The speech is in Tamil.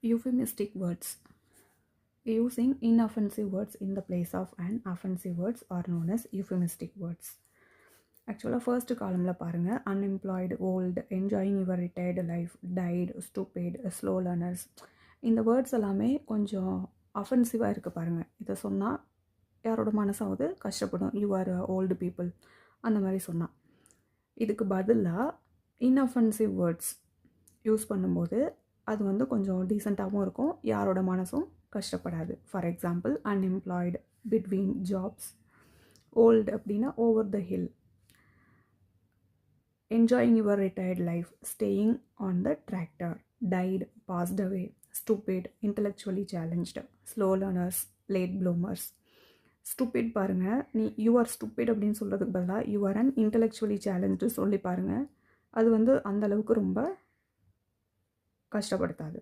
Euphemistic words. Using inoffensive words in the place of an offensive words are known as euphemistic words. ஆக்சுவலாக ஃபர்ஸ்ட் காலமில் பாருங்கள், unemployed, old, enjoying your retired life, died, stupid, slow learners. இந்த வேர்ட்ஸ் எல்லாமே கொஞ்சம் அஃபென்சிவாக இருக்குது பாருங்கள். இதை சொன்னால் யாரோட மனசாவது கஷ்டப்படும், யூ ஆர் ஓல்டு பீப்புள் அந்த மாதிரி சொன்னால். இதுக்கு பதிலாக இன்அஃபென்சிவ் வேர்ட்ஸ் யூஸ் பண்ணும்போது அது வந்து கொஞ்சம் டீசெண்டாகவும் இருக்கும், யாரோட மனசும் கஷ்டப்படாது. For example, unemployed, between jobs. Old அப்படின்னா over the hill. Enjoying your retired life, staying on the tractor. டைடு, passed away. Stupid, intellectually challenged. Slow learners, late bloomers. Stupid பாருங்கள், நீ யூ ஆர் ஸ்டூபிட் அப்படின்னு சொல்கிறதுக்கு பதிலாக you are an intellectually challenge சொல்லி பாருங்கள். அது வந்து அந்தளவுக்கு ரொம்ப கஷ்டப்படுத்தாது.